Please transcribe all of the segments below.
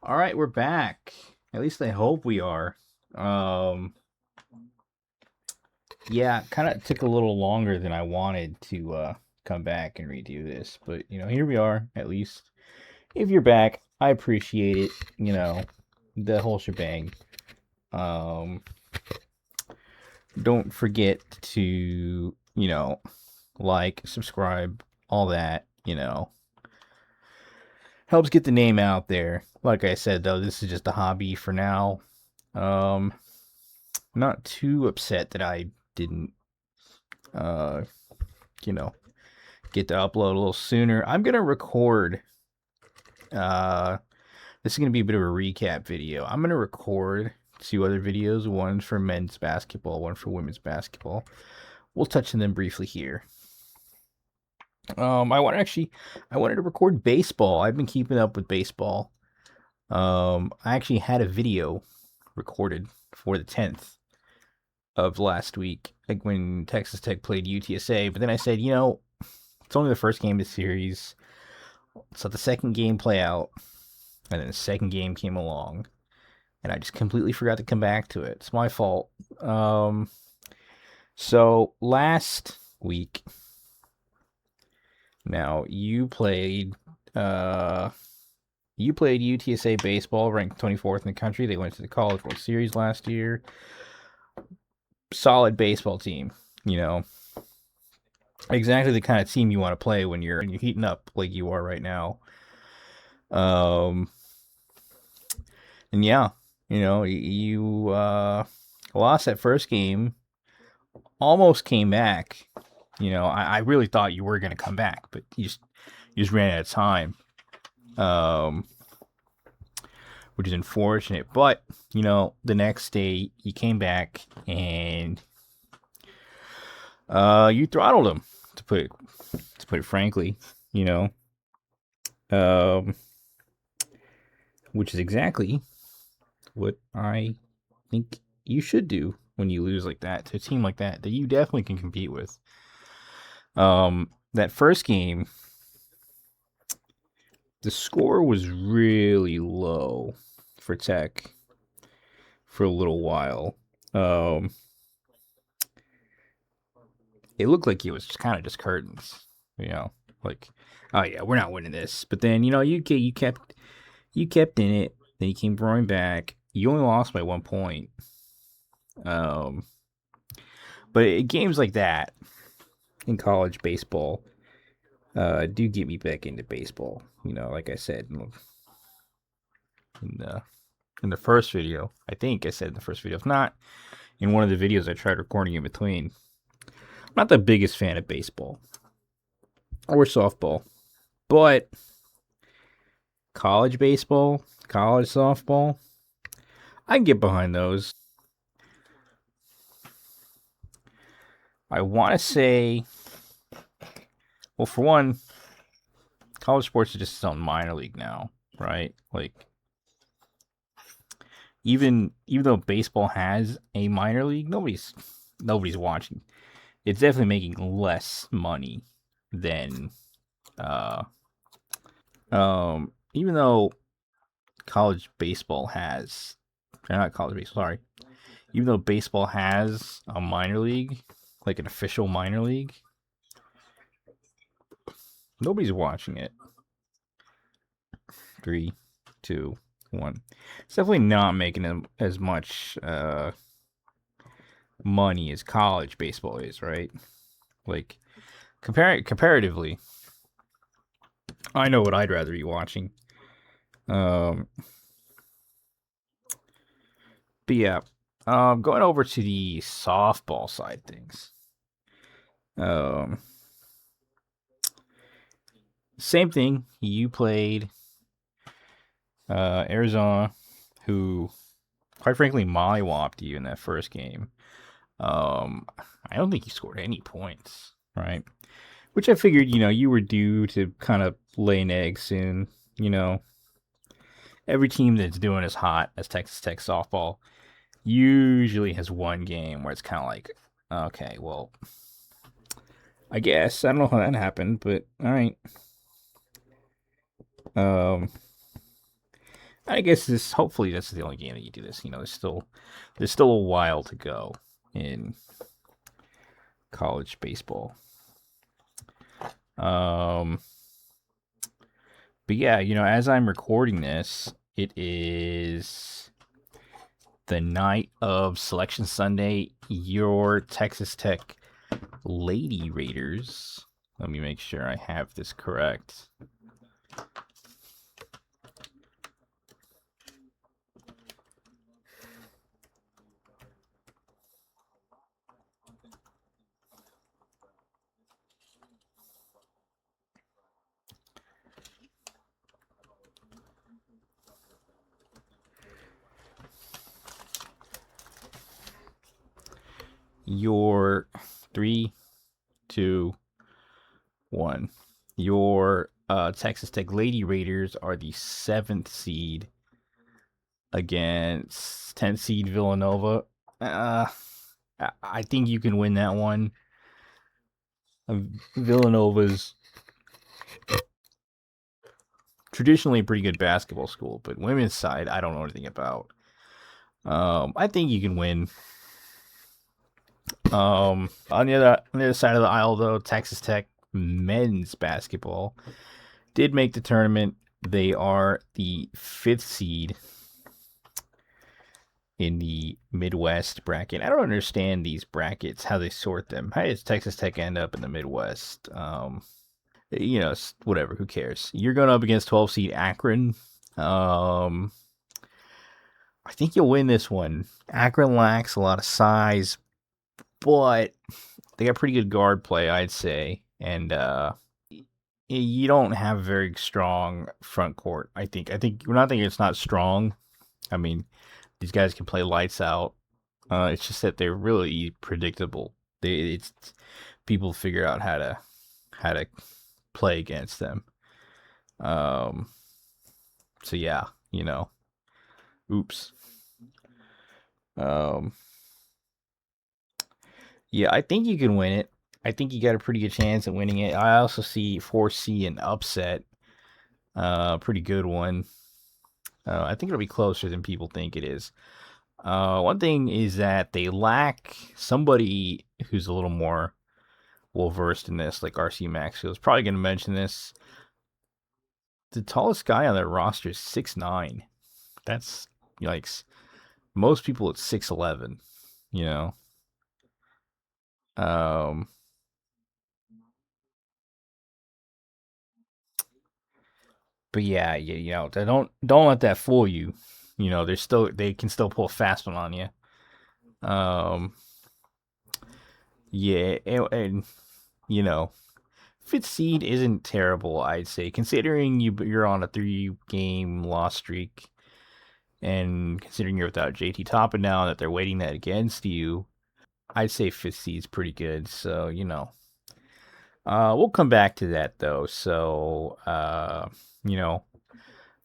All right, we're back. At least I hope we are. Um, yeah, kind of took a little longer than I wanted to come back and redo this, but here we are. At least if you're back, I appreciate it. The whole shebang. Um, don't forget to like, subscribe, all that. Helps get the name out there. Like I said, though, this is just a hobby for now. Um, not too upset that I didn't, uh, you know, get to upload a little sooner. I'm gonna record. Uh, this is gonna be a bit of a recap video. I'm gonna record two other videos. One for men's basketball, one for women's basketball. We'll touch on them briefly here. I wanted to record baseball. I've been keeping up with baseball. I actually had a video recorded for the 10th of last week, like when Texas Tech played UTSA. But then I said, it's only the first game of the series. So the second game play out, and then the second game came along, and I just completely forgot to come back to it. It's my fault. So last week, now you played UTSA baseball, ranked 24th in the country. They went to the College World Series last year. Solid baseball team, you know, exactly the kind of team you want to play when you're heating up like you are right now. Um, and yeah, you lost that first game, almost came back. I really thought you were gonna come back, but you just ran out of time. Um, which is unfortunate. But the next day you came back and you throttled them, to put it frankly. You know, um, which is exactly what I think you should do when you lose like that to a team like that you definitely can compete with. That first game, the score was really low for Tech for a little while. Um, it looked like it was just kind of just curtains, like, oh yeah, we're not winning this. But then you kept in it. Then you came roaring back. You only lost by 1 point. Um, but games like that in college baseball do get me back into baseball. Like I said in the first video. I think I said in the first video. If not, in one of the videos I tried recording in between. I'm not the biggest fan of baseball or softball, but college baseball, college softball, I can get behind those. I want to say, well, for one, college sports is just its own minor league now, right? Like, even though baseball has a minor league, nobody's watching. It's definitely making less money than even though college baseball has, not college baseball, sorry, even though baseball has a minor league, like an official minor league, nobody's watching it. 3, 2, 1. It's definitely not making as much money as college baseball is, right? Like, comparatively, I know what I'd rather be watching. Um, but yeah, going over to the softball side things. Um, Same thing. You played Arizona, who, quite frankly, mollywopped you in that first game. I don't think you scored any points, right? Which I figured, you were due to kind of lay an egg soon. You know, every team that's doing as hot as Texas Tech softball usually has one game where it's kind of like, okay, well, I guess I don't know how that happened, but all right. Um, I guess this. Hopefully, this is the only game that you do this. You know, there's still a while to go in college baseball. But yeah, you know, as I'm recording this, it is the night of Selection Sunday. Your Texas Tech Lady Raiders. Let me make sure I have this correct. Your 3, 2, 1. Your Texas Tech Lady Raiders are the 7th seed against 10th seed Villanova. I think you can win that one. Villanova's traditionally a pretty good basketball school, but women's side, I don't know anything about. I think you can win. On the other side of the aisle, though, Texas Tech men's basketball did make the tournament. They are the 5th seed in the Midwest bracket. I don't understand these brackets, how they sort them. How does Texas Tech end up in the Midwest? You know, whatever. Who cares? You're going up against 12 seed Akron. I think you'll win this one. Akron lacks a lot of size, but they got pretty good guard play, I'd say. And you don't have a very strong front court. I think we're not thinking it's not strong. I mean, these guys can play lights out. It's just that they're really predictable. It's people figure out how to play against them. So yeah, you know. Oops. Yeah, I think you can win it. I think you got a pretty good chance at winning it. I also see 4C an upset. Pretty good one. I think it'll be closer than people think it is. One thing is that they lack somebody who's a little more well versed in this, like RC Maxfield's probably going to mention this. The tallest guy on their roster is 6'9". That's yikes. Most people at 6'11", you know. But yeah, you know, don't let that fool you. You know, they can still pull a fast one on you. Yeah, and you know, fifth seed isn't terrible, I'd say, considering you're on a 3-game loss streak, and considering you're without JT Toppin now that they're weighting that against you. I'd say fifth seed's pretty good. So you know, we'll come back to that though. So you know,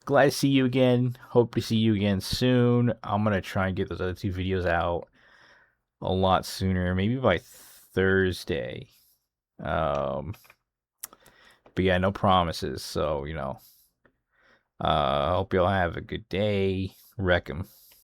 glad to see you again. Hope to see you again soon. I'm gonna try and get those other 2 videos out a lot sooner, maybe by Thursday. But yeah, no promises. So you know, hope y'all have a good day. Wreck 'em.